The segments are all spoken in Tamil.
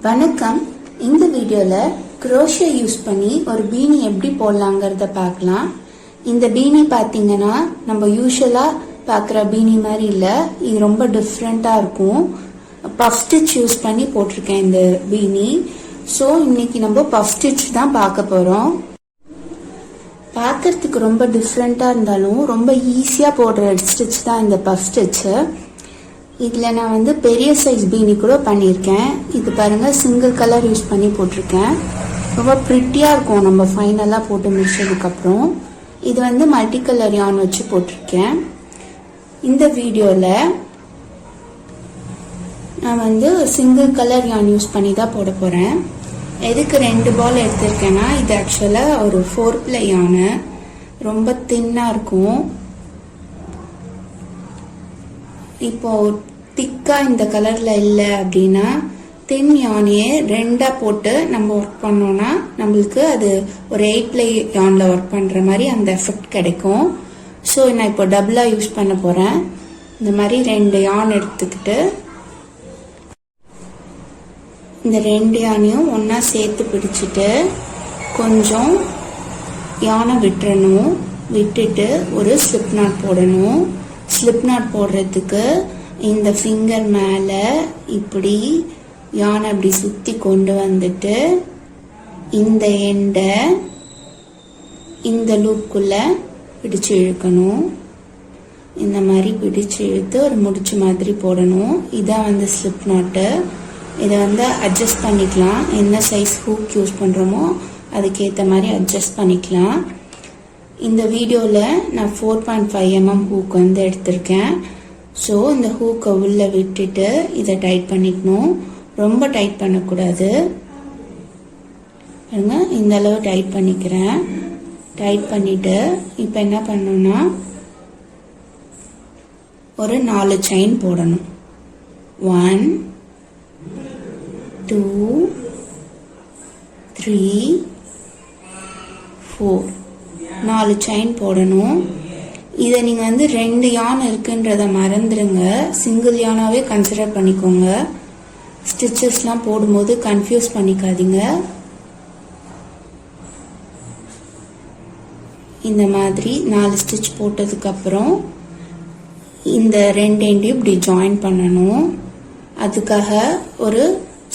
வணக்கம். இந்த வீடியோல crochet யூஸ் பண்ணி ஒரு பீனி எப்படி போடலாங்கிறத பார்க்கலாம். இந்த பீனி பார்த்தீங்கன்னா நம்ம யூஷுவலா பார்க்குற பீனி மாதிரி இல்லை, இது ரொம்ப டிஃப்ரெண்டா இருக்கும். பஃப் ஸ்டிச் யூஸ் பண்ணி போட்டிருக்கேன் இந்த பீனி. ஸோ இன்னைக்கு நம்ம பஃப் ஸ்டிச் தான் பார்க்க போறோம். பார்க்கறதுக்கு ரொம்ப டிஃப்ரெண்டா இருந்தாலும் ரொம்ப ஈஸியா போடுற ஸ்டிச் தான் இந்த பஃப் ஸ்டிச். இதில் நான் பெரிய சைஸ் பீனி கூட பண்ணியிருக்கேன். இது பாருங்க, சிங்கிள் கலர் யூஸ் பண்ணி போட்டிருக்கேன். ரொம்ப ப்ரிட்டியாக இருக்கும் நம்ம ஃபைனலாக போட்டு முடிச்சதுக்கப்புறம். இது மல்டி கலர் யான் வச்சு போட்டிருக்கேன். இந்த வீடியோவில் நான் சிங்கிள் கலர் யான் யூஸ் பண்ணி தான் போட போகிறேன். எதுக்கு 2 பால் எடுத்திருக்கேன்னா, இது ஆக்சுவலாக ஒரு 4-ply யானு, ரொம்ப தின்னாக இருக்கும். இப்போ திக்கா இந்த கலர்ல இல்லை அப்படின்னா தின் யானையே 2 போட்டு நம்ம ஒர்க் பண்ணோம்னா நம்மளுக்கு அது ஒரு 8-ply யான்ல ஒர்க் பண்ற மாதிரி அந்த எஃபெக்ட் கிடைக்கும். ஸோ நான் இப்போ டபுளா யூஸ் பண்ண போறேன். இந்த மாதிரி 2 யான் எடுத்துக்கிட்டு இந்த 2 யானையும் ஒன்னா சேர்த்து பிடிச்சிட்டு கொஞ்சம் யானை விட்டுறணும். விட்டுட்டு ஒரு ஸ்லிப் நாட் போடணும். ஸ்லிப் நாட் போடுறதுக்கு இந்த ஃபிங்கர் மேலே இப்படி யானை அப்படி சுற்றி கொண்டு வந்துட்டு இந்த எண்டை இந்த லூப்புக்குள்ள பிடிச்சு இழுக்கணும். இந்த மாதிரி பிடிச்சு இழுத்து ஒரு முடிச்சு மாதிரி போடணும். இதான் ஸ்லிப் நாட்டு. இதை அட்ஜஸ்ட் பண்ணிக்கலாம். என்ன சைஸ் ஹூக் யூஸ் பண்ணுறோமோ அதுக்கேற்ற மாதிரி அட்ஜஸ்ட் பண்ணிக்கலாம். இந்த வீடியோவில் நான் 4.5 mm ஹூக் எடுத்திருக்கேன். ஸோ இந்த ஹூக்கை உள்ள விட்டுட்டு இதை டைட் பண்ணிக்கணும். ரொம்ப டைட் பண்ணக்கூடாது. பாருங்க, இந்த அளவு டைட் பண்ணிக்கிறேன். டைட் பண்ணிட்டு இப்போ என்ன பண்ணணும்னா ஒரு 4 செயின் போடணும். 1 2 3 4 4 செயின் போடணும். இதை நீங்கள் 2 யான் இருக்குன்றத மறந்துடுங்க. சிங்கிள் யானாவே கன்சிடர் பண்ணிக்கோங்க. ஸ்டிச்சஸ்லாம் போடும்போது கன்ஃபியூஸ் பண்ணிக்காதீங்க. இந்த மாதிரி 4 ஸ்டிச் போட்டதுக்கப்புறம் இந்த 2 எண்டையும் இப்படி ஜாயின் பண்ணணும். அதுக்காக ஒரு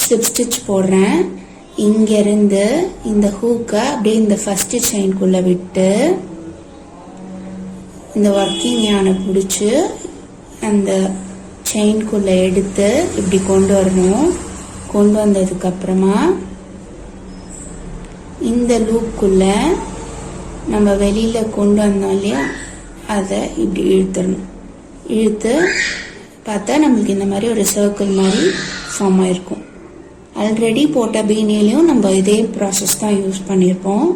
ஸ்லிப் ஸ்டிச் போடுறேன். இங்கிருந்து இந்த ஹூக்கை அப்படியே இந்த ஃபர்ஸ்ட் செயின்குள்ள விட்டு இந்த ஒர்க்கிங் யானை பிடிச்சி அந்த செயின்குள்ள எடுத்து இப்படி கொண்டு வரணும். கொண்டு வந்ததுக்கு அப்புறமா இந்த லூப்புக்குள்ள நம்ம வெளியில கொண்டு வந்தோம் இல்லையா, அதை இப்படி இழுத்துடணும். இழுத்து பார்த்தா நம்மளுக்கு இந்த மாதிரி ஒரு சர்க்கிள் மாதிரி ஃபார்ம் ஆயிருக்கும். ஆல்ரெடி போட்ட பீனிலையும் நம்ம இதே ப்ராசஸ் தான் யூஸ் பண்ணியிருப்போம்.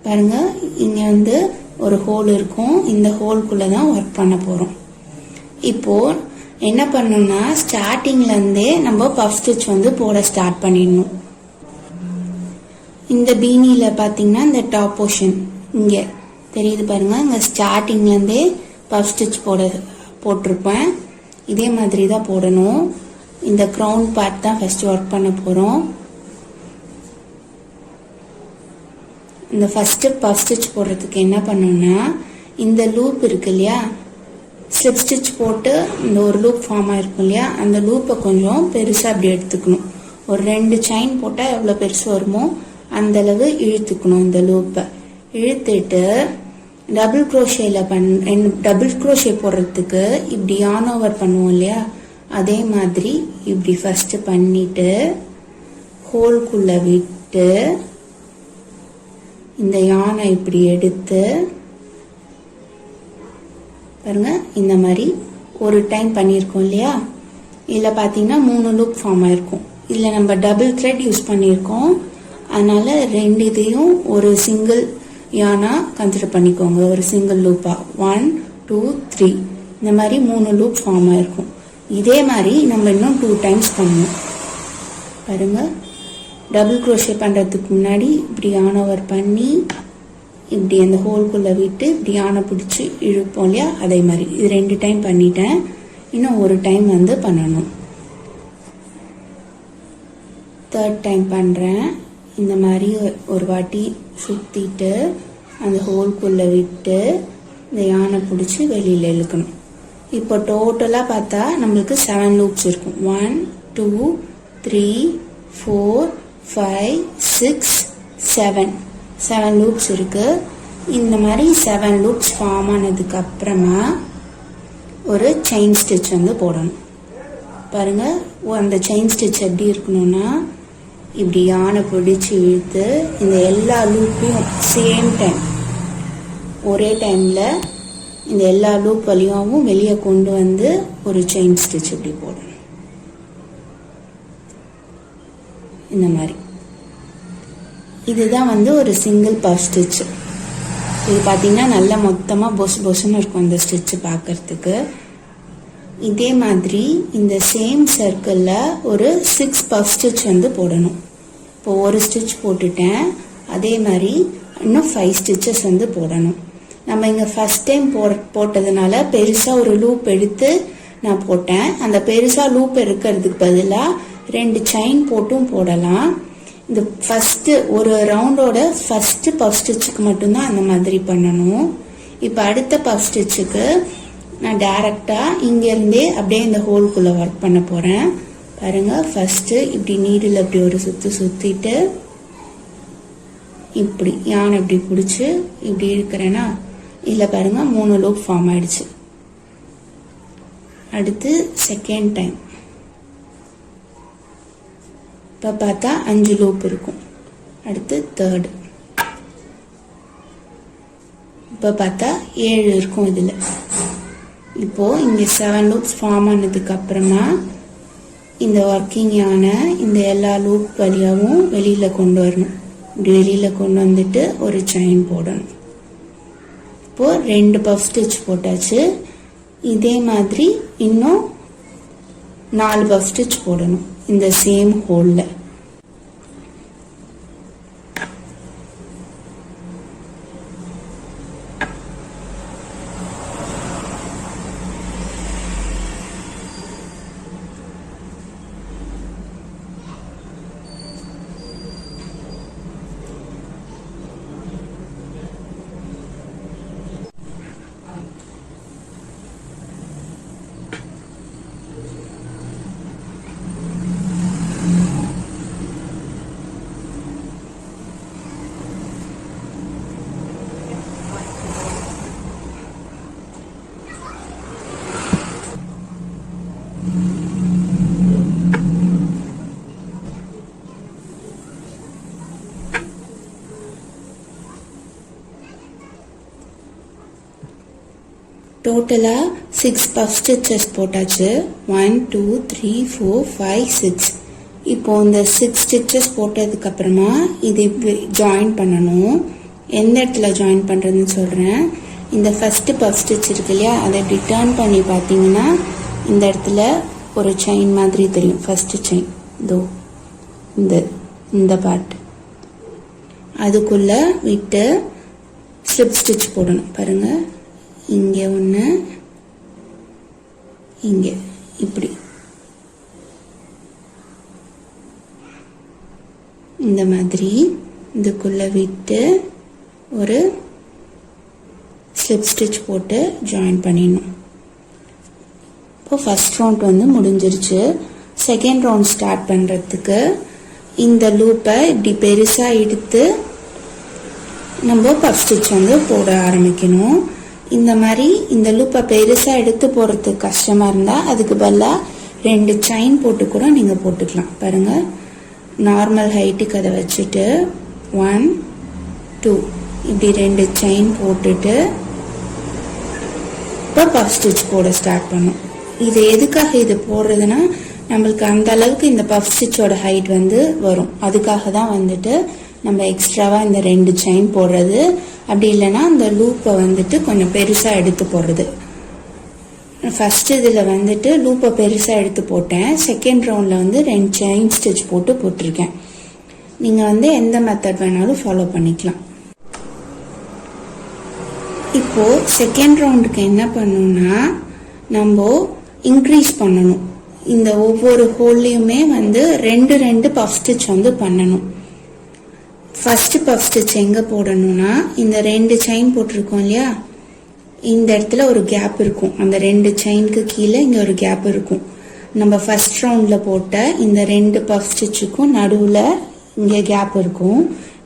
பாருங்க, இங்க ஒரு ஹோல் இருக்கும். இந்த ஹோல்குள்ள தான் ஒர்க் பண்ண போறோம். இப்போ என்ன பண்ணணும்னா, ஸ்டார்டிங்ல இருந்தே நம்ம பஃப் ஸ்டிச் போட ஸ்டார்ட் பண்ணிடணும். இந்த பீனில பாத்தீங்கன்னா இந்த டாப் போர்ஷன் இங்க தெரியுது பாருங்க. இங்க ஸ்டார்டிங்ல இருந்தே பஃப் ஸ்டிச் போட்டிருப்பேன். இதே மாதிரி தான் போடணும். இந்த கிரவுன் பார்ட் தான் ஃபர்ஸ்ட் ஒர்க் பண்ண போறோம். இந்த ஃபர்ஸ்ட் பஃப் ஸ்டிச் போடுறதுக்கு என்ன பண்ணணும்னா, இந்த லூப் இருக்கு இல்லையா, ஸ்லிப் ஸ்டிச் போட்டு இந்த ஒரு லூப் ஃபார்ம் ஆயிருக்கும் இல்லையா, அந்த லூப்பை கொஞ்சம் பெருசா அப்படி எடுத்துக்கணும். ஒரு 2 செயின் போட்டா எவ்வளவு பெருசு வருமோ அந்த அளவு இழுத்துக்கணும். இந்த லூப்பை இழுத்துட்டு டபுள் குரோஷே போடுறதுக்கு இப்படி யான் ஓவர் பண்ணுவோம் இல்லையா, அதே மாதிரி இப்படி ஃபர்ஸ்ட் பண்ணிட்டு ஹோல்குள்ள விட்டு இந்த யானை இப்படி எடுத்து பாருங்க. இந்த மாதிரி ஒரு டைம் பண்ணியிருக்கோம் இல்லையா, இதில் பார்த்தீங்கன்னா 3 லூப் ஃபார்ம் ஆயிருக்கும். இதில் நம்ம டபுள் த்ரெட் யூஸ் பண்ணியிருக்கோம். அதனால 2 இதையும் ஒரு சிங்கிள் யானா கன்சிடர் பண்ணிக்கோங்க. ஒரு சிங்கிள் லூப்பா 1 2 3 இந்த மாதிரி 3 லூப் ஃபார்ம் ஆயிருக்கும். இதே மாதிரி நம்ம இன்னும் 2 டைம்ஸ் பண்ணணும். பாருங்க, டபுள் குரோஷே பண்றதுக்கு முன்னாடி இப்படி யான் ஓவர் பண்ணி இப்படி அந்த ஹோல்குள்ள விட்டு இப்படி யானை பிடிச்சி இழுப்போம் இல்லையா, அதே மாதிரி இது 2 டைம் பண்ணிட்டேன். இன்னும் ஒரு டைம் பண்ணணும். தேர்ட் டைம் பண்ணுறேன். இந்த மாதிரி ஒரு வாட்டி சுற்றிட்டு அந்த ஹோல்குள்ளே விட்டு இந்த யானை பிடிச்சி வெளியில் இழுக்கணும். இப்போ டோட்டலாக பார்த்தா நம்மளுக்கு 7 லூப்ஸ் இருக்கும். 1 2 3 4 5 6 7 லூப்ஸ் இருக்கு. இந்த மாதிரி 7 லூப்ஸ் ஃபார்ம் ஆனதுக்கு அப்புறமா ஒரு செயின் ஸ்டிச் வந்து போடணும். பாருங்க, அந்த செயின் ஸ்டிச் எப்படி இருக்கணும்னா இப்படி யானை பிடிச்சி இழுத்து இந்த எல்லா லூப்பையும் சேம் டைம் ஒரே டைம்ல இந்த எல்லா லூப் வழியாகவும் வெளியே கொண்டு வந்து ஒரு செயின் ஸ்டிச் இப்படி போடணும். இந்த மாதிரி இதுதான் வந்து ஒரு சிங்கிள் பஃப் ஸ்டிச். இது பார்த்தீங்கன்னா நல்லா மொத்தமாக பொசுன்னு இருக்கும் அந்த ஸ்டிச் பார்க்கறதுக்கு. இதே மாதிரி இந்த சேம் சர்க்கிளில் ஒரு 6 பஃப் ஸ்டிச் வந்து போடணும். இப்போ ஒரு ஸ்டிச் போட்டுட்டேன். அதே மாதிரி இன்னும் 5 ஸ்டிச்சஸ் வந்து போடணும். நம்ம இங்கே ஃபர்ஸ்ட் டைம் போட்டதுனால பெருசாக ஒரு லூப் எடுத்து நான் போட்டேன். அந்த பெருசாக லூப் எடுக்கிறதுக்கு பதிலாக 2 செயின் போட்டும் போடலாம். இந்த ஃபர்ஸ்ட் ஒரு ரவுண்டோட ஃபர்ஸ்ட் பஃப் ஸ்டிச்சுக்கு மட்டும்தான் அந்த மாதிரி பண்ணணும். இப்போ அடுத்த பஃப் ஸ்டிச்சுக்கு நான் டைரக்டா இங்கேருந்தே அப்படியே இந்த ஹோல்குள்ளே ஒர்க் பண்ண போகிறேன். பாருங்க, ஃபர்ஸ்ட் இப்படி நீடில் அப்படி ஒரு சுற்றிட்டு இப்படி யானை இப்படி பிடிச்சி இப்படி இருக்கிறேன்னா இதில் பாருங்க 3 லூப் ஃபார்ம் ஆயிடுச்சு. அடுத்து செகண்ட் டைம் இப்போ பார்த்தா 5 லூப் இருக்கும். அடுத்து தேர்டு இப்போ பார்த்தா 7 இருக்கும். இதில் இப்போ இங்கே 7 லூப்ஸ் ஃபார்ம் ஆனதுக்கு அப்புறமா இந்த ஒர்க்கிங் யானை இந்த எல்லா லூப் வழியாகவும் வெளியில் கொண்டு வரணும். இப்படி வெளியில் கொண்டு வந்துட்டு ஒரு செயின் போடணும். இப்போ 2 பஃப் ஸ்டிச் போட்டாச்சு. இதே மாதிரி இன்னும் 4 பஃப் ஸ்டிச் போடணும் இந்த சேம் ஹோல்ல. டோட்டலா 6 பஃப் ஸ்டிச்சஸ் போட்டாச்சு. 1 2 3 4 5 6. இப்போ இந்த 6 ஸ்டிச்சஸ் போட்டதுக்கு அப்புறமா இது ஜாயின் பண்ணணும். எந்த இடத்துல ஜாயின் பண்றதுன்னு சொல்றேன். இந்த ஃபர்ஸ்ட் பஃப் ஸ்டிச் இருக்கு இல்லையா, அதை இப்படி டர்ன் பண்ணி பார்த்தீங்கன்னா இந்த இடத்துல ஒரு செயின் மாதிரி தெரியும். ஃபர்ஸ்ட் செயின் இதோ இந்த பார்ட் அதுக்குள்ள விட்டு ஸ்லிப் ஸ்டிச் போடணும். பாருங்க, இங்கே ஒன்று, இங்கே இப்படி இந்த மாதிரி இதுக்குள்ள விட்டு ஒரு ஸ்லிப் ஸ்டிச் போட்டு ஜாயின் பண்ணிடணும். இப்போ ஃபர்ஸ்ட் ரவுண்ட் வந்து முடிஞ்சிருச்சு. செகண்ட் ரவுண்ட் ஸ்டார்ட் பண்ணுறதுக்கு இந்த லூப்பை இப்படி பெருசாக எடுத்து நம்ம பஃப் ஸ்டிச் வந்து போட ஆரம்பிக்கணும். இந்த மாதிரி இந்த லூப்பை பெருசாக எடுத்து போடுறதுக்கு கஷ்டமாக இருந்தால் அதுக்கு பதிலாக 2 செயின் போட்டு கூட நீங்கள் போட்டுக்கலாம். பாருங்க, நார்மல் ஹைட்டுக்கு அதை வச்சுட்டு 1 2 இப்படி 2 செயின் போட்டுட்டு இப்போ பஃப் ஸ்டிச் போட ஸ்டார்ட் பண்ணும். இது எதுக்காக இது போடுறதுன்னா நம்மளுக்கு அந்த அளவுக்கு இந்த பஃப் ஸ்டிச்சோட ஹைட் வந்து வரும். அதுக்காக தான் வந்துட்டு நம்ம எக்ஸ்ட்ராவா இந்த 2 செயின் போடுறது. அப்படி இல்லைன்னா அந்த லூப்பை வந்துட்டு கொஞ்சம் பெருசா எடுத்து போடுறது. ஃபர்ஸ்ட் இதுல வந்துட்டு லூப்பை பெருசா எடுத்து போட்டேன். செகண்ட் ரவுண்ட்ல வந்து 2 செயின் ஸ்டிச் போட்டிருக்கேன். நீங்க வந்து எந்த மெத்தட் வேணாலும் ஃபாலோ பண்ணிக்கலாம். இப்போ செகண்ட் ரவுண்டுக்கு என்ன பண்ணணும்னா நம்ம இன்க்ரீஸ் பண்ணணும். இந்த ஒவ்வொரு ஹோல்லையுமே வந்து ரெண்டு ரெண்டு பஃப் ஸ்டிச் வந்து பண்ணணும். ஃபர்ஸ்ட் பஃப் ஸ்டிச் எங்க போடணும்னா இந்த ரெண்டு செயின் போட்டிருக்கோம் இல்லையா, இந்த இடத்துல ஒரு கேப் இருக்கும். அந்த ரெண்டு செயினுக்கு கீழே இங்க ஒரு கேப் இருக்கும். நம்ம ஃபர்ஸ்ட் ரவுண்ட்ல போட்ட இந்த ரெண்டு பஃப் ஸ்டிச்சுக்கும் நடுவுல இங்க கேப் இருக்கும்.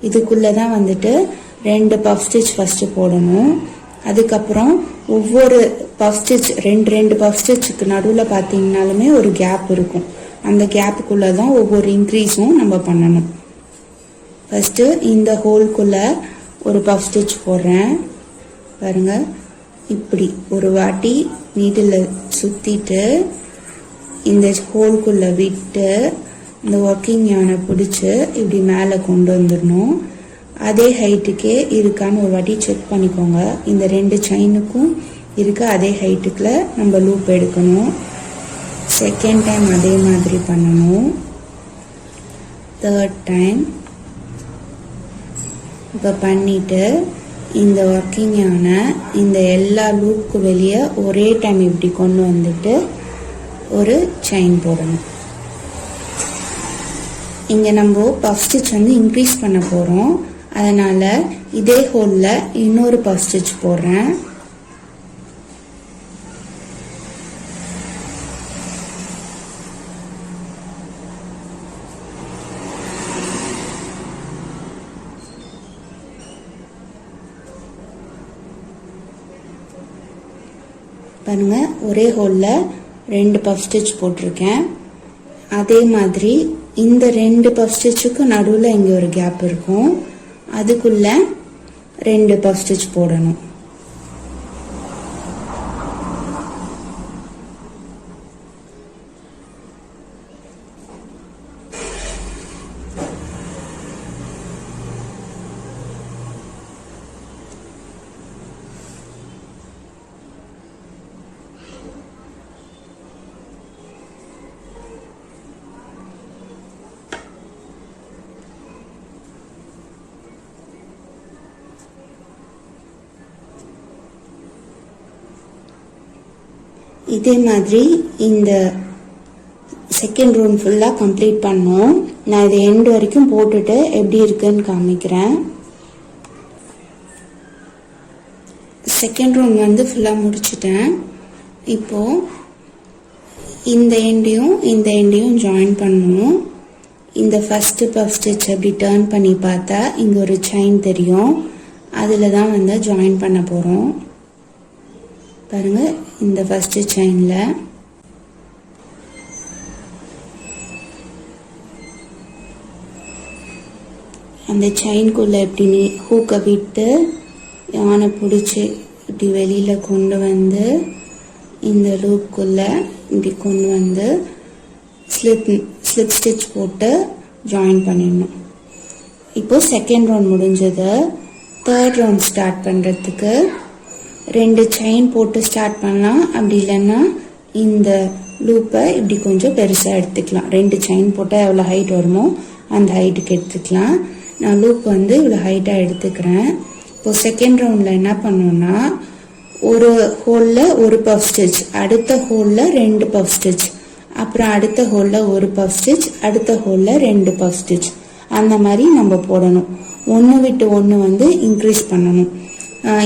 இதுக்குள்ளதான் வந்துட்டு ரெண்டு பஃப் ஸ்டிச் ஃபர்ஸ்ட் போடணும். அதுக்கப்புறம் ஒவ்வொரு பஃப் ஸ்டிச் ரெண்டு பஃப் ஸ்டிச்சுக்கு நடுவுல பாத்தீங்கன்னாலுமே ஒரு கேப் இருக்கும். அந்த கேப்புக்குள்ளதான் ஒவ்வொரு இன்க்ரீஸும் நம்ம பண்ணணும். ஃபர்ஸ்ட் இந்த ஹோல்குள்ள ஒரு பஃப் ஸ்டிச் போடுறேன் பாருங்க. இப்படி ஒரு வாட்டி நீடில் சுத்திட்டு இந்த ஹோல்குள்ள விட்டு இந்த ஒர்க்கிங் யானை பிடிச்சு இப்படி மேலே கொண்டு வந்துடணும். அதே ஹைட்டுக்கே இருக்கான்னு ஒரு வாட்டி செக் பண்ணிக்கோங்க. இந்த ரெண்டு செயினுக்கும் இருக்க அதே ஹைட்டுக்குள்ள நம்ம லூப் எடுக்கணும். செகண்ட் டைம் அதே மாதிரி பண்ணணும். தேர்ட் டைம் இப்போ பண்ணிட்டு இந்த ஒர்க்கிங் யானை இந்த எல்லா லூப்புக்கு வெளியே ஒரே டைம் இப்படி கொண்டு வந்துட்டு ஒரு செயின் போடணும். இங்க நம்ம பஃப் ஸ்டிச் வந்து இன்க்ரீஸ் பண்ண போறோம். அதனால இதே ஹோல்ல இன்னொரு பஃப் ஸ்டிச் போடுறேன். பாருங்க, ஒரே ஹோல்ல ரெண்டு பஃப் ஸ்டிச் போட்டிருக்கேன். அதே மாதிரி இந்த ரெண்டு பஃப் ஸ்டிச்சுக்கு நடுவில் இங்க ஒரு கேப் இருக்கும். அதுக்குள்ள ரெண்டு பஃப் ஸ்டிச் போடணும். இதே மாதிரி இந்த செகண்ட் ரவுண்ட் ஃபுல்லா கம்ப்ளீட் பண்ணோம். நான் இதை எண்ட் வரைக்கும் போட்டுட்டு எப்படி இருக்குன்னு காமிக்கிறேன். செகண்ட் ரவுண்ட் வந்து ஃபுல்லா முடிச்சிட்டேன். இப்போ இந்த எண்டையும் ஜாயின் பண்ணணும். இந்த ஃபர்ஸ்ட் பஃப் ஸ்டிச் அப்படி டர்ன் பண்ணி பார்த்தா இங்க ஒரு செயின் தெரியும். அதுல தான் வந்து ஜாயின் பண்ண போறோம். பாருங்க, இந்த ஃபர்ஸ்ட் செயின்ல அந்த செயின்குள்ள இப்படி ஹூக்கை விட்டு யானை பிடிச்சி இப்படி வெளியில கொண்டு வந்து இந்த லூப்குள்ள இப்படி கொண்டு வந்து ஸ்லிப் ஸ்டிச் போட்டு ஜாயின் பண்ணிடணும். இப்போ செகண்ட் ரவுண்ட் முடிஞ்சது. தேர்ட் ரவுண்ட் ஸ்டார்ட் பண்றதுக்கு ரெண்டு செயின் போட்டு ஸ்டார்ட் பண்ணலாம். அப்படி இல்லைன்னா இந்த லூப்பை இப்படி கொஞ்சம் பெருசா எடுத்துக்கலாம். ரெண்டு செயின் போட்டா எவ்வளவு ஹைட் வருமோ அந்த ஹைட்டுக்கு எடுத்துக்கலாம். நான் லூப் வந்து இவ்வளவு ஹைட்டா எடுத்துக்கிறேன். இப்போ செகண்ட் ரவுண்ட்ல என்ன பண்ணோம்னா ஒரு ஹோல்ல ஒரு பஃப் ஸ்டிச், அடுத்த ஹோல்ல ரெண்டு பஃப் ஸ்டிச், அப்புறம் அடுத்த ஹோல்ல ஒரு பஃப் ஸ்டிச், அடுத்த ஹோல்ல ரெண்டு பஃப் ஸ்டிச், அந்த மாதிரி நம்ம போடணும். ஒன்னு விட்டு ஒன்னு வந்து இன்க்ரீஸ் பண்ணணும்.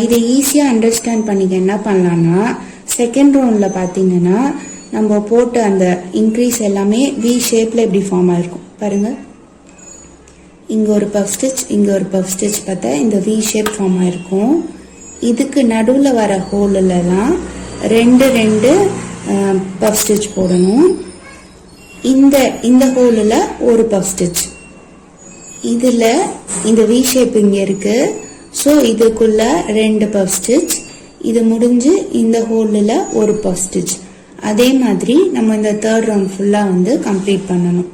இதை ஈஸியா அண்டர்ஸ்டாண்ட் பண்ணிக்க என்ன பண்ணலாம்னா செகண்ட் ரவுண்ட்ல பாத்தீங்கன்னா நம்ம போட்ட அந்த இன்க்ரீஸ் எல்லாமே வி ஷேப்ல இப்படி ஃபார்ம் ஆயிருக்கும். பாருங்க, இங்க ஒரு பஃப் ஸ்டிச், இங்க ஒரு பஃப் ஸ்டிச் பார்த்தா இந்த வி ஷேப் ஃபார்ம் ஆயிருக்கும். இதுக்கு நடுவுல வர ஹோல்ல எல்லாம் ரெண்டு ரெண்டு பஃப் ஸ்டிச் போடணும். இந்த ஹோல்ல ஒரு பஃப் ஸ்டிச். இதுல இந்த வி ஷேப் இங்க இருக்கு. சோ இதுக்குள்ள ரெண்டு பஃப் ஸ்டிச், இது முடிஞ்சு இந்த ஹோல்ல ஒரு பஃப் ஸ்டிச். அதே மாதிரி நம்ம இந்த தேர்ட் ரவுண்ட் ஃபுல்லா வந்து கம்ப்ளீட் பண்ணணும்.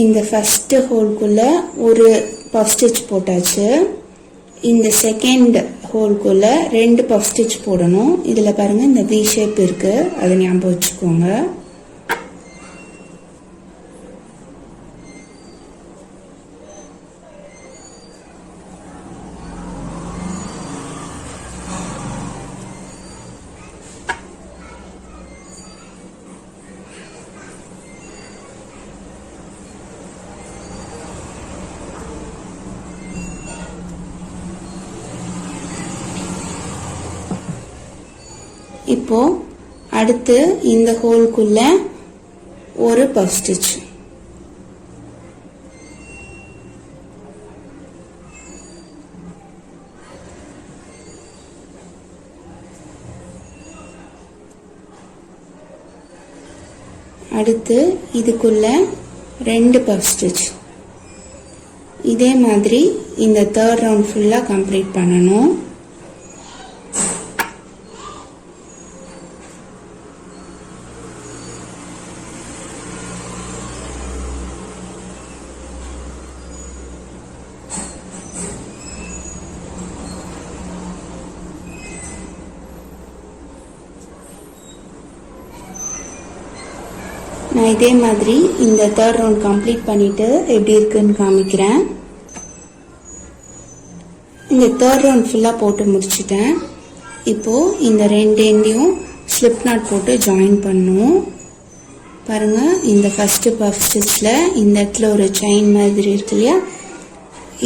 இந்த ஃபர்ஸ்ட் ஹோல்குள்ள ஒரு பஃப் ஸ்டிச் போட்டாச்சு. இந்த செகண்ட் ஹோல்குள்ள 2 பஃப் ஸ்டிச் போடணும். இதில் பாருங்கள் இந்த வி ஷேப் இருக்குது, அதை ஞாபகம் வச்சுக்கோங்க. இப்போ அடுத்து இந்த ஹோல்குள்ள ஒரு பஃப் ஸ்டிச். அடுத்து இதுக்குள்ள 2 பஃப் ஸ்டிச். இதே மாதிரி இந்த 3rd ரவுண்ட் ஃபுல்லா கம்ப்ளீட் பண்ணணும். நான் இதே மாதிரி இந்த 3rd ரவுண்ட் கம்ப்ளீட் பண்ணிட்டு எப்படி இருக்குன்னு காமிக்கிறேன். இந்த 3rd ரவுண்ட் ஃபுல்லாக போட்டு முடிச்சிட்டேன். இப்போ இந்த 2 எண்டையும் ஸ்லிப் நாட் போட்டு ஜாயின் பண்ணும். பாருங்க, இந்த ஃபர்ஸ்ட் பஃப் ஸ்டிச்ல இந்த இடத்துல ஒரு செயின் மாதிரி இருக்கு இல்லையா,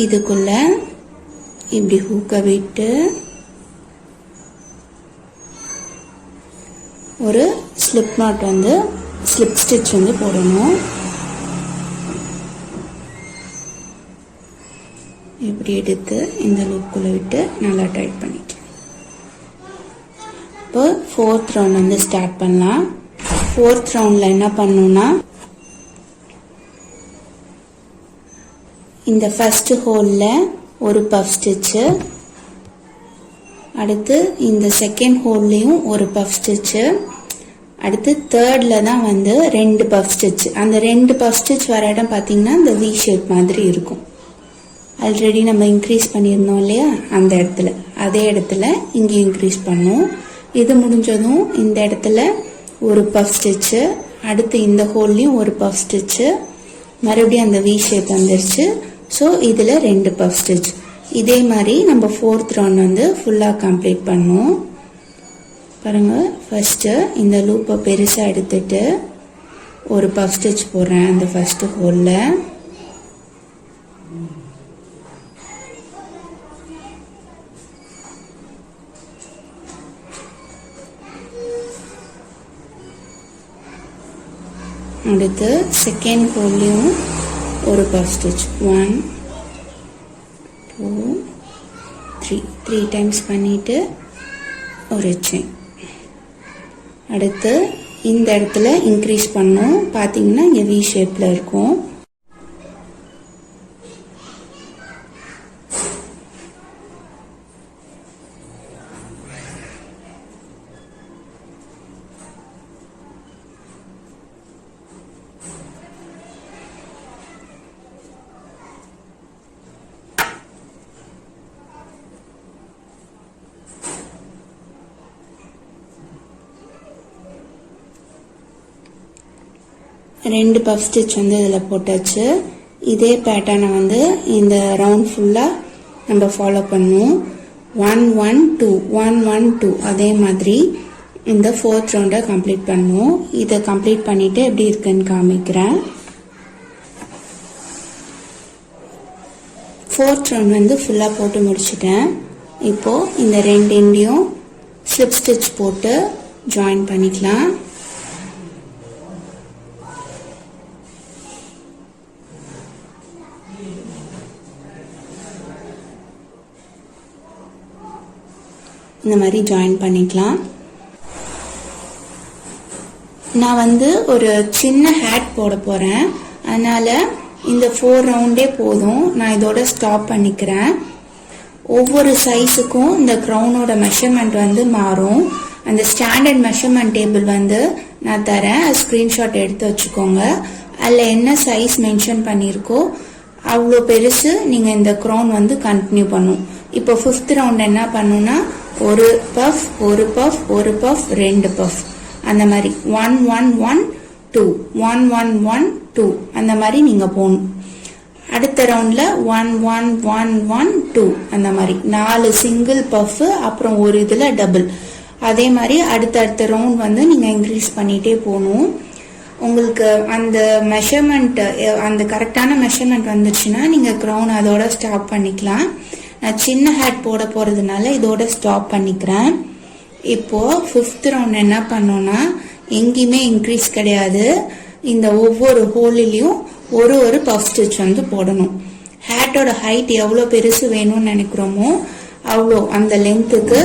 இதுக்குள்ள இப்படி ஹூக்க விட்டு ஒரு ஸ்லிப் நாட் ஸ்லிப் ஸ்டிச் போடணும். இப்படி எடுத்து இந்த லூப்புக்குள்ள விட்டு நல்லா டைட் பண்ணிக்கலாம். இப்போ 4th ரவுண்ட் ஸ்டார்ட் பண்ணலாம். 4th ரவுண்ட்ல என்ன பண்ணணும்னா, இந்த ஃபர்ஸ்ட் ஹோல்ல ஒரு பஃப் ஸ்டிச், அடுத்து இந்த செகண்ட் ஹோல்லையும் ஒரு பஃப் ஸ்டிச், அடுத்து 3ர்ட்ல தான் 2 பஃப் ஸ்டிச். அந்த 2 பஃப் ஸ்டிச் வர இடம் பார்த்தீங்கன்னா இந்த வி ஷேப் மாதிரி இருக்கும். ஆல்ரெடி நம்ம இன்க்ரீஸ் பண்ணியிருந்தோம் இல்லையா, அந்த இடத்துல அதே இடத்துல இங்கே இன்க்ரீஸ் பண்ணும். இது முடிஞ்சதும் இந்த இடத்துல ஒரு பஃப் ஸ்டிச், அடுத்து இந்த ஹோல்லையும் ஒரு பஃப் ஸ்டிச், மறுபடியும் அந்த வி ஷேப் வந்துருச்சு. ஸோ இதில் 2 பஃப் ஸ்டிச். இதே மாதிரி நம்ம 4th ரவுண்ட் ஃபுல்லாக கம்ப்ளீட் பண்ணும். பாருங்க, ஃபர்ஸ்ட் இந்த லூப்பை பெருசா எடுத்துட்டு ஒரு பஃப் ஸ்டிச் போடுறேன் அந்த ஃபர்ஸ்ட் ஹோல்ல. அடுத்து செகண்ட் ஹோல்லையும் ஒரு பஃப் ஸ்டிச், 1 2 3 டைம்ஸ் பண்ணிட்டு ஒரு செயின். அடுத்து இந்த இடத்துல இன்க்ரீஸ் பண்ணும். பார்த்தீங்கன்னா இங்கே வி ஷேப்ல இருக்கும். ரெண்டு பஃப் ஸ்டிச் இதில் போட்டாச்சு. இதே பேட்டர்னை இந்த ரவுண்ட் ஃபுல்லாக நம்ம ஃபாலோ பண்ணுவோம். 1 1 2 1 1 2 அதே மாதிரி இந்த 4th ரவுண்டை கம்ப்ளீட் பண்ணுவோம். இதை கம்ப்ளீட் பண்ணிட்டு எப்படி இருக்குன்னு காமிக்கிறேன். 4th ரவுண்ட் ஃபுல்லாக போட்டு முடிச்சிட்டேன். இப்போ இந்த 2 எண்டையும் ஸ்லிப் ஸ்டிச் போட்டு ஜாயின் பண்ணிக்கலாம். இந்த மாதிரி ஜாயின் பண்ணிக்கலாம். நான் ஒரு சின்ன ஹேட் போட போறேன், அதனால இந்த 4 ரவுண்டே போதும். நான் இதோட ஸ்டாப் பண்ணிக்கிறேன். ஒவ்வொரு சைஸுக்கும் இந்த க்ரௌனோட மெஷர்மெண்ட் மாறும். அந்த ஸ்டாண்டர்ட் மெஷர்மெண்ட் டேபிள் நான் தரேன், ஸ்கிரீன்ஷாட் எடுத்து வச்சுக்கோங்க. அதில் என்ன சைஸ் மென்ஷன் பண்ணியிருக்கோ அவ்வளோ பெருசு நீங்கள் இந்த க்ரௌன் கண்டினியூ பண்ணும். இப்போ 5th ரவுண்ட் என்ன பண்ணுனா ஒரு பஃப் ஒரு பஃப் ஒரு பஃப் ரெண்டு பஃப் அந்த மாதிரி 1 1 1 2 1 1 1 2 அந்த மாதிரி நீங்க போகணும். அடுத்த ரவுண்ட்ல 1 1 1 1 2 அந்த மாதிரி 4 சிங்கிள் பஃப் அப்புறம் ஒரு இதுல டபுள். அதே மாதிரி அடுத்த ரவுண்ட் வந்து நீங்க இன்க்ரீஸ் பண்ணிட்டே போகணும். உங்களுக்கு அந்த மெஷர்மெண்ட் அந்த கரெக்டான மெஷர்மெண்ட் வந்துச்சுன்னா நீங்க கிரவுன் அதோட ஸ்டாப் பண்ணிக்கலாம். நான் சின்ன ஹேட் போட போறதுனால இதோட ஸ்டாப் பண்ணிக்கிறேன். இப்போ 5th ரவுண்ட் என்ன பண்ணோம்னா எங்கேயுமே இன்க்ரீஸ் கிடையாது. இந்த ஒவ்வொரு ஹோலிலையும் ஒரு பஃப் ஸ்டிச் வந்து போடணும். ஹேட்டோட ஹைட் எவ்வளோ பெருசு வேணும்னு நினைக்கிறோமோ அவ்வளோ அந்த லென்த்துக்கு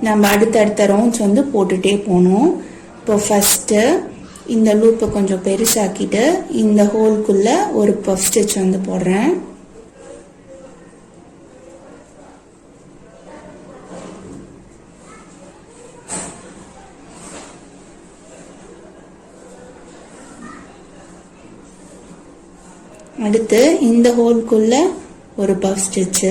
நம்ம அடுத்தடுத்த ரவுண்ட்ஸ் வந்து போட்டுட்டே போகணும். இப்போ ஃபர்ஸ்ட் இந்த லூப்பை கொஞ்சம் பெருசாக்கிட்டு இந்த ஹோல்குள்ள ஒரு பஃப் ஸ்டிச் வந்து போடுறேன். அடுத்து இந்த ஹோல்குள்ள ஒரு பஃப் ஸ்டிச்.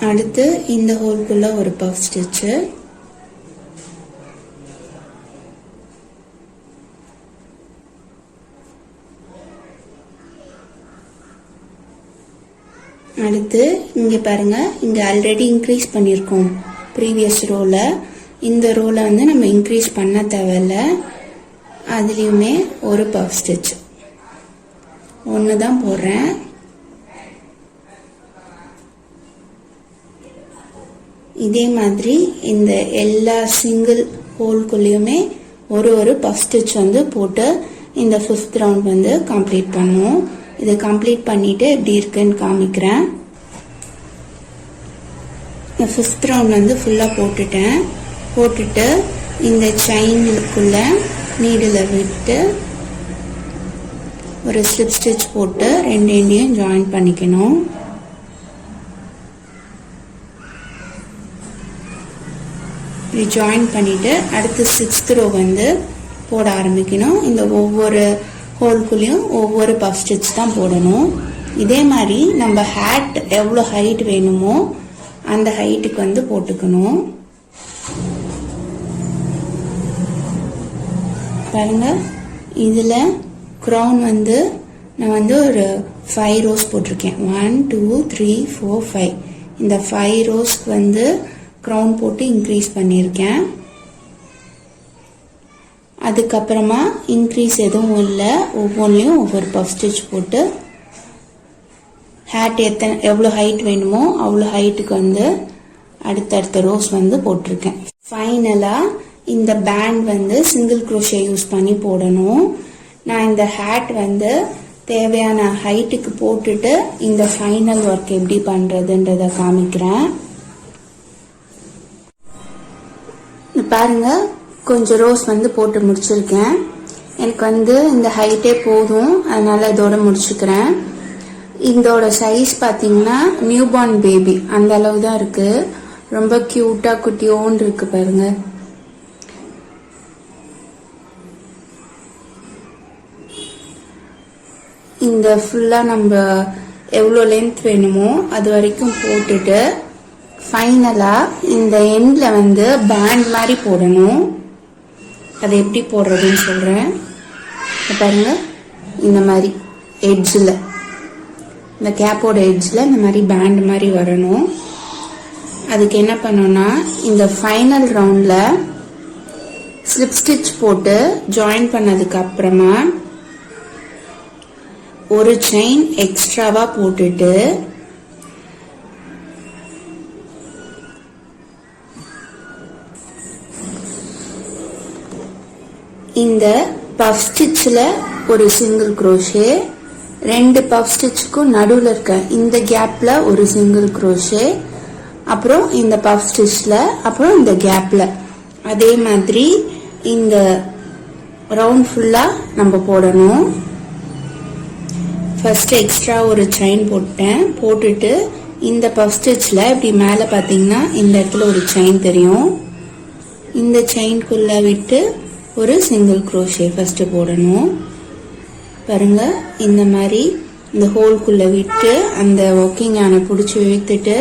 அடுத்து இந்த ஹோல்குள்ள ஒரு பஃப் ஸ்டிச். அடுத்து இங்க பாருங்க, இங்க ஆல்ரெடி இன்க்ரீஸ் பண்ணிருக்கோம் ப்ரீவியஸ் ரோல. இந்த ரோல வந்து நம்ம இன்க்ரீஸ் பண்ண தேவையில்ல. அதுலயுமே ஒரு பஃப் ஸ்டிச் ஒன்று தான் போடுறேன். இதே மாதிரி இந்த எல்லா சிங்கிள் ஹோல்குள்ளேயுமே ஒரு பஃப் ஸ்டிச் வந்து போட்டு இந்த 5th ரவுண்ட் வந்து கம்ப்ளீட் பண்ணுவோம். இதை கம்ப்ளீட் பண்ணிட்டு எப்படி இருக்குன்னு காமிக்கிறேன். 5th ரவுண்ட் வந்து ஃபுல்லா போட்டுட்டு இந்த செயினுக்குள்ள நீடில் விட்டு ஒரு ஸ்லிப் ஸ்டிச் போட்டு ரெண்டு எண்டையும் ஜாயின் பண்ணிக்கணும். ஜாயின் பண்ணிட்டு அடுத்து 6th ரோ வந்து போட ஆரம்பிக்கணும். இந்த ஒவ்வொரு ஹோல்குள்ளேயும் ஒவ்வொரு பஃப் ஸ்டிச் தான் போடணும். இதே மாதிரி நம்ம ஹேட் எவ்வளோ ஹைட் வேணுமோ அந்த ஹைட்டுக்கு வந்து போட்டுக்கணும். பாருங்க, இதுல கிரவுன் வந்து நான் வந்து ஒரு 5 ரோஸ் போட்டிருக்கேன். 1 2 3 4 5. இந்த 5 ரோஸ்க்கு வந்து கிரவுன் போட்டு இன்க்ரீஸ் பண்ணியிருக்கேன். அதுக்கப்புறமா இன்க்ரீஸ் எதுவும் இல்லை, ஒவ்வொன்றிலையும் ஒவ்வொரு பஃப் ஸ்டிச் போட்டு ஹேட் எவ்வளோ ஹைட் வேணுமோ அவ்வளோ ஹைட்டுக்கு வந்து அடுத்தடுத்த ரோஸ் வந்து போட்டிருக்கேன். ஃபைனலா இந்த பேண்ட் வந்து சிங்கிள் குரோஷே யூஸ் பண்ணி போடணும். நான் இந்த ஹேட் வந்து தேவையான ஹைட்டுக்கு போட்டுட்டு இந்த ஃபைனல் ஒர்க் எப்படி பண்றதுன்றத காமிக்கிறேன். பாருங்க, கொஞ்சம் ரோஸ் வந்து போட்டு முடிச்சிருக்கேன். எனக்கு வந்து இந்த ஹைட்டே போதும், அதனால இதோட முடிச்சுக்கிறேன். இதோட சைஸ் பாத்தீங்கன்னா நியூ பார்ன் பேபி அந்த அளவு தான் இருக்கு. ரொம்ப கியூட்டா குட்டியோன்னு இருக்கு பாருங்க. இந்த ஃபுல்லா நம்ம எவ்வளோ லென்த் வேணுமோ அது வரைக்கும் போட்டுட்டு ஃபைனலா இந்த எண்ட்ல வந்து பேண்ட் மாதிரி போடணும். அதை எப்படி போடுறதுன்னு சொல்றேன். பாருங்க, இந்த மாதிரி எட்ஜில், இந்த கேப்போட எட்ஜில் இந்த மாதிரி பேண்ட் மாதிரி வரணும். அதுக்கு என்ன பண்ணணும்னா இந்த ஃபைனல் ரவுண்ட்ல ஸ்லிப் ஸ்டிச் போட்டு ஜாயின் பண்ணதுக்கு அப்புறமா ஒரு செயின் எக்ஸ்ட்ராவா போட்டுட்டு இந்த பஃப் ஸ்டிச்ல ஒரு சிங்கிள் குரோஷே, ரெண்டு பஃப் ஸ்டிச்சுக்கும் நடுவில் இருக்க இந்த கேப்ல ஒரு சிங்கிள் குரோஷே, அப்புறம் இந்த பஃப் ஸ்டிச்ல, அப்புறம் இந்த கேப்ல. அதே மாதிரி இந்த ரவுண்ட் ஃபுல்லா நம்ம போடணும். ஃபர்ஸ்ட் எக்ஸ்ட்ரா ஒரு செயின் போட்டேன். போட்டுட்டு இந்த பஃப் ஸ்டிச்சில் இப்படி மேலே பார்த்தீங்கன்னா இந்த இடத்துல ஒரு செயின் தெரியும். இந்த செயின்குள்ள விட்டு ஒரு சிங்கிள் க்ரோஷே ஃபஸ்ட்டு போடணும். பாருங்க, இந்த மாதிரி இந்த ஹோல்குள்ள விட்டு அந்த ஒர்க்கிங் ஆனை பிடிச்சி இழுத்துட்டு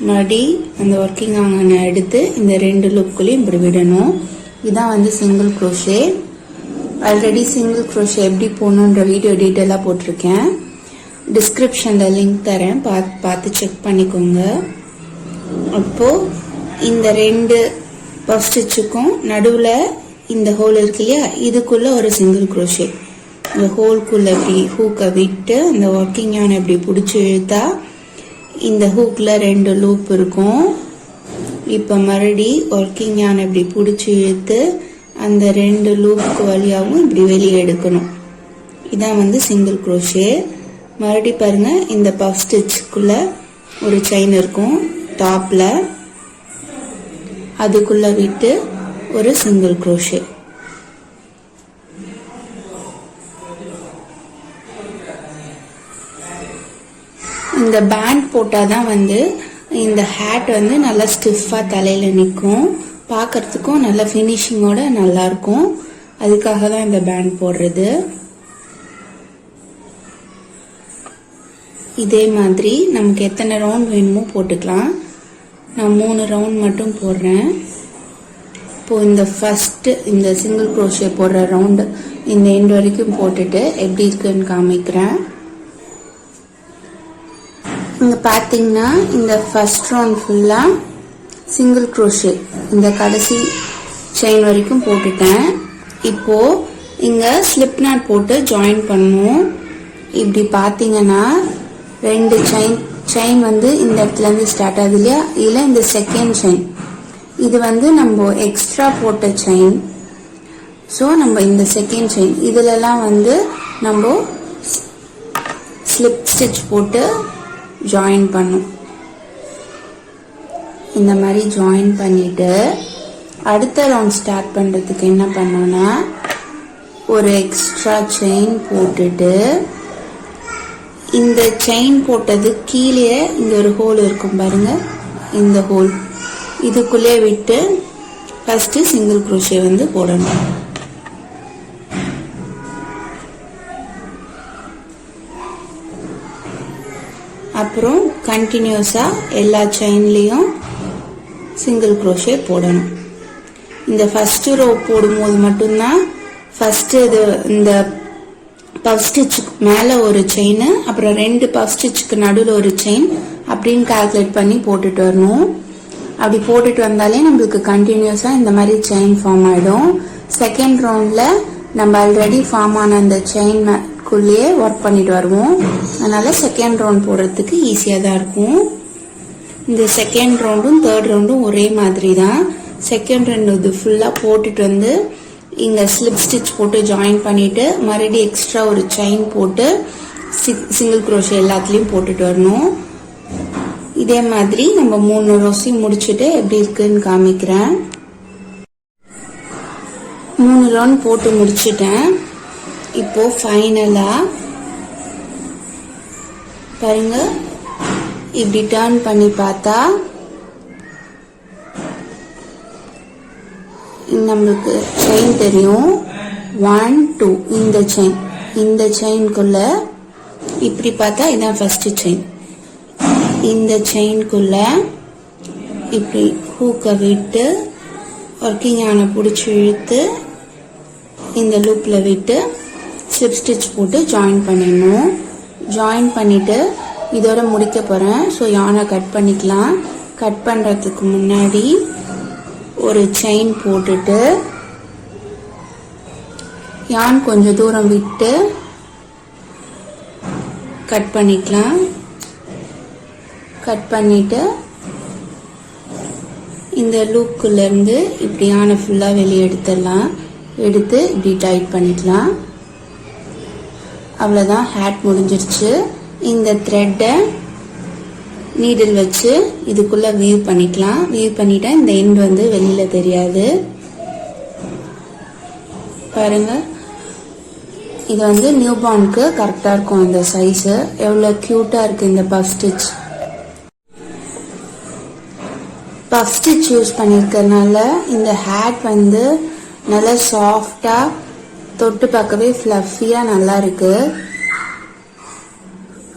மறுபடி அந்த ஒர்க்கிங் ஆனை எடுத்து இந்த 2 லூப்குள்ளேயும் இப்படி விடணும். இதான் வந்து single crochet. Already single crochet எப்படி போகணுன்ற வீடியோ டீட்டெயிலாக போட்டிருக்கேன். டிஸ்கிரிப்ஷனில் லிங்க் தரேன், பார்த்து செக் பண்ணிக்கோங்க. அப்போது இந்த 2 பஃப் ஸ்டிச்சுக்கும் நடுவில் இந்த ஹோல் இருக்கு இல்லையா, இதுக்குள்ள ஒரு சிங்கிள் க்ரோஷே. இந்த ஹோல்குள்ள இப்படி ஹூக்கை விட்டு அந்த ஒர்க்கிங் ஆனை இப்படி பிடிச்சி இழுத்தா இந்த ஹூக்கில் 2 லூப் இருக்கும். இப்போ மறுபடி ஒர்க்கிங் ஆனை இப்படி பிடிச்சி இழுத்து அந்த 2 லூப்புக்கு வழியாகவும் இப்படி வெளியே எடுக்கணும். இதான் வந்து சிங்கிள் க்ரோஷே. மறுபடி பாருங்க, இந்த பஃப் ஸ்டிச்சுக்குள்ள ஒரு செயின் இருக்கும் டாப்ல, அதுக்குள்ள விட்டு ஒரு சிங்கிள் க்ரோஷே. இந்த பேண்ட் போட்டாதான் வந்து இந்த ஹேட் வந்து நல்லா ஸ்டிஃபா தலையில நிற்கும், பார்க்கறதுக்கும் நல்ல ஃபினிஷிங்கோட நல்லா இருக்கும். அதுக்காக தான் இந்த பேண்ட் போடுறது. இதே மாதிரி நமக்கு எத்தனை ரவுண்ட் வேணுமோ போட்டுக்கலாம். நான் 3 ரவுண்ட் மட்டும் போடுறேன். இப்போ இந்த ஃபர்ஸ்ட் இந்த சிங்கிள் க்ரோஷே போடுற ரவுண்டு இந்த எண்ட் வரைக்கும் போட்டுட்டு எப்படி இருக்குன்னு காமிக்கிறேன். இங்க பாத்தீங்கன்னா இந்த ஃபர்ஸ்ட் ரவுண்ட் ஃபுல்லா சிங்கிள் க்ரோஷே இந்த கடைசி செயின் வரைக்கும் போட்டுட்டேன். இப்போ இங்க ஸ்லிப் நாட் போட்டு ஜாயின் பண்ணணும். இப்படி பாத்தீங்கன்னா 2 செயின் வந்து இந்த இடத்துல இருந்து ஸ்டார்ட் ஆகுது இல்லையா, இதுல இந்த செகண்ட் செயின் இது வந்து நம்ம எக்ஸ்ட்ரா போட்ட செயின். ஸோ நம்ம இந்த செகண்ட் செயின் இதுலலாம் வந்து நம்ம ஸ்லிப் ஸ்டிச் போட்டு ஜாயின் பண்ணும். இந்த மாதிரி ஜாயின் பண்ணிட்டு அடுத்த ரவுண்ட் ஸ்டார்ட் பண்றதுக்கு என்ன பண்ணோம்னா ஒரு எக்ஸ்ட்ரா செயின் போட்டுட்டு இந்த செயின் போட்டது கீழே இங்க ஒரு ஹோல் இருக்கும் பாருங்க, இந்த ஹோல் இதுக்குள்ளே விட்டு ஃபர்ஸ்ட் சிங்கிள் க்ரோஷே வந்து போடணும். அப்புறம் கண்டினியூஸா எல்லா செயின்லயும் சிங்கிள் க்ரோஷே போடணும். இந்த ஃபர்ஸ்ட் ரோ போடும்போது மட்டும்தான் ஃபர்ஸ்ட் இது இந்த பஃப் ஸ்டிச்சுக்கு மேல ஒரு செயின், அப்புறம் 2 பஃப் ஸ்டிச்சுக்கு நடுவில் ஒரு செயின் அப்படின்னு கால்குலேட் பண்ணி போட்டுட்டு வரணும். அப்படி போட்டுட்டு வந்தாலே நம்மளுக்கு கண்டினியூஸா இந்த மாதிரி செயின் ஃபார்ம் ஆயிடும். செகண்ட் ரவுண்ட்ல நம்ம ஆல்ரெடி ஃபார்ம் ஆன அந்த செயின் குள்ளேயே ஒர்க் பண்ணிட்டு வருவோம். அதனால செகண்ட் ரவுண்ட் போடுறதுக்கு ஈஸியா தான் இருக்கும். இந்த செகண்ட் ரவுண்டும் தேர்ட் ரவுண்டும் ஒரே மாதிரி தான். செகண்ட் ரவுண்ட் இது ஃபுல்லா போட்டுட்டு வந்து இங்க ஸ்லிப் ஸ்டிச் போட்டு ஜாயின் பண்ணிட்டு மறுபடியும் எக்ஸ்ட்ரா ஒரு செயின் போட்டு சிங்கிள் க்ரோஷே எல்லாத்துலயும் போட்டுட்டு வரணும். இதே மாதிரி நம்ம 3 ரோஸையும் முடிச்சுட்டு எப்படி இருக்குன்னு காமிக்கிறேன். 3 ரவுண்ட் போட்டு முடிச்சுட்டேன். இப்போ ஃபைனலா பாருங்க, இப்படி டர்ன் பண்ணி பார்த்தா நம்மளுக்கு செயின் தெரியும். 1 2 இந்த செயின்குள்ள இப்படி பார்த்தா இதான் ஃபர்ஸ்ட் செயின். இந்த செயின்குள்ள இப்படி ஹூக்கை விட்டு ஒர்க்கிங் ஆனை பிடிச்சி இழுத்து இந்த லூப்ல விட்டு ஸ்லிப் ஸ்டிச் போட்டு ஜாயின் பண்ணிடணும். ஜாயின் பண்ணிட்டு இதோட முடிக்க போறேன். ஸோ யானை கட் பண்ணிக்கலாம். கட் பண்றதுக்கு முன்னாடி ஒரு செயின் போட்டுட்டு யான் கொஞ்சம் தூரம் விட்டு கட் பண்ணிக்கலாம். கட் பண்ணிட்டு இந்த லூப்புக்குள்ள இருந்து இப்படி யானை ஃபுல்லா வெளியே எடுத்துடலாம். எடுத்து இப்படி டைட் பண்ணிக்கலாம். அவ்வளவுதான், ஹேட் முடிஞ்சிருச்சு. இந்த த்ரெட்டை நீடில் வச்சு இதுக்குள்ள வீவ் பண்ணிக்கலாம். வீவ் பண்ணிட்டா இந்த எண்ட் வந்து வெளியில தெரியாது. பாருங்க, இது வந்து நியூ பார்னுக்கு கரெக்டா இருக்கும். இந்த சைஸ் எவ்வளவு கியூட்டா இருக்கு இந்த puff stitch. Puff stitch use பண்ணியிருக்கறனால இந்த ஹேட் வந்து நல்லா சாஃப்டாக தொட்டு பார்க்கவே ஃப்ளஃபியாக நல்லா இருக்கு.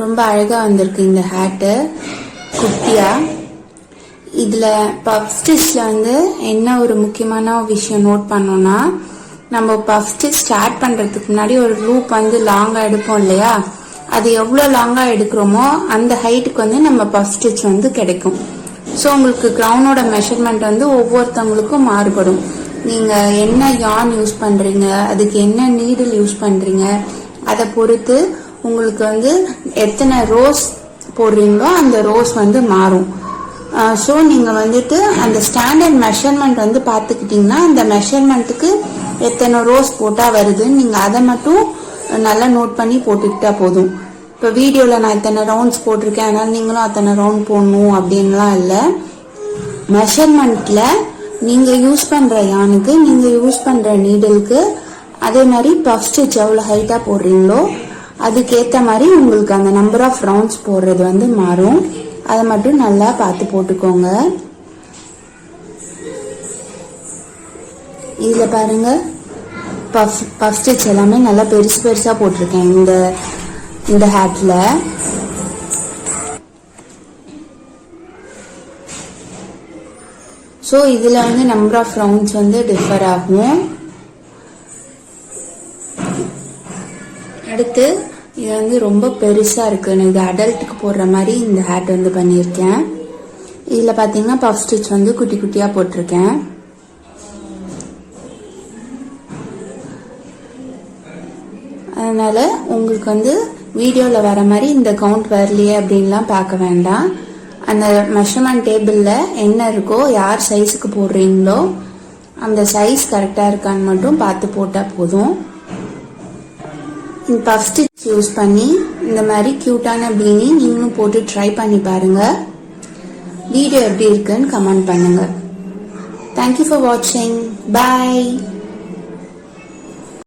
ரொம்ப அழகாக வந்திருக்கு இந்த ஹேட்டு குட்டியாக. இதில் பஃப் ஸ்டிச்சில் வந்து என்ன ஒரு முக்கியமான விஷயம் நோட் பண்ணோன்னா, நம்ம பஃப் ஸ்டிச் ஸ்டார்ட் பண்ணுறதுக்கு முன்னாடி ஒரு லூப் வந்து லாங்காக எடுப்போம் இல்லையா, அது எவ்வளோ லாங்காக எடுக்கிறோமோ அந்த ஹைட்டுக்கு வந்து நம்ம பஃப் ஸ்டிச் வந்து கிடைக்கும். ஸோ உங்களுக்கு க்ரௌனோட மெஷர்மெண்ட் வந்து ஒவ்வொருத்தவங்களுக்கும் மாறுபடும். நீங்கள் என்ன யார்ன் யூஸ் பண்ணுறீங்க, அதுக்கு என்ன நீடில் யூஸ் பண்ணுறீங்க, அதை பொறுத்து உங்களுக்கு வந்து எத்தனை ரோஸ் போடுறீங்களோ அந்த ரோஸ் வந்து மாறும். ஸோ நீங்கள் வந்துட்டு அந்த ஸ்டாண்டர்ட் மெஷர்மெண்ட் வந்து பார்த்துக்கிட்டிங்கன்னா அந்த மெஷர்மெண்ட்டுக்கு எத்தனை ரோஸ் போட்டால் வருதுன்னு நீங்கள் அதை மட்டும் நல்லா நோட் பண்ணி போட்டுக்கிட்டா போதும். இப்போ வீடியோவில் நான் இத்தனை ரவுண்ட்ஸ் போட்டிருக்கேன் அதனால் நீங்களும் அத்தனை ரவுண்ட் போடணும் அப்படின்லாம் இல்லை. மெஷர்மெண்ட்டில் நீங்கள் யூஸ் பண்ணுற யானுக்கு, நீங்கள் யூஸ் பண்ணுற நீடலுக்கு, அதே மாதிரி பஃப் ஸ்டிச் எவ்வளோ ஹைட்டாக போடுறீங்களோ அதுக்கேற்ற மாதிரி உங்களுக்கு அந்த நம்பர் ஆஃப் ரவுண்ட்ஸ் போடுறது வந்து மாறும். அதை மட்டும் நல்லா பார்த்து போட்டுக்கோங்க. இதில் பாருங்க, பஃப் ஸ்டிச் எல்லாமே நல்லா பெருசு பெருசாக போட்டிருக்கேன் இந்த ஹேட்டில். ஸோ இதில் வந்து நம்பர் ஆஃப் ரவுண்ட்ஸ் வந்து டிஃபர் ஆகும். அடுத்து இது வந்து ரொம்ப பெருசாக இருக்குன்னு, இது அடல்ட்டுக்கு போடுற மாதிரி இந்த ஹேட் வந்து பண்ணியிருக்கேன். இதில் பார்த்தீங்கன்னா பஃப் ஸ்டிச் வந்து குட்டி குட்டியாக போட்டிருக்கேன். அதனால உங்களுக்கு வந்து வீடியோவில் வர மாதிரி இந்த கவுண்ட் வரலையே அப்படின்லாம் பார்க்க வேண்டாம். அந்த மெஷர்மெண்ட் டேபிளில் என்ன இருக்கோ, யார் சைஸுக்கு போடுறீங்களோ அந்த சைஸ் கரெக்டாக இருக்கான்னு மட்டும் பார்த்து போட்டால் போதும். பஃப் ஸ்டிச் யூஸ் பண்ணி இந்த மாதிரி கியூட்டான பீனி நீங்களும் போட்டு ட்ரை பண்ணி பாருங்க. வீடியோ எப்படி இருக்குன்னு கமெண்ட் பண்ணுங்க. தேங்க்யூ ஃபார் வாட்சிங். பாய்.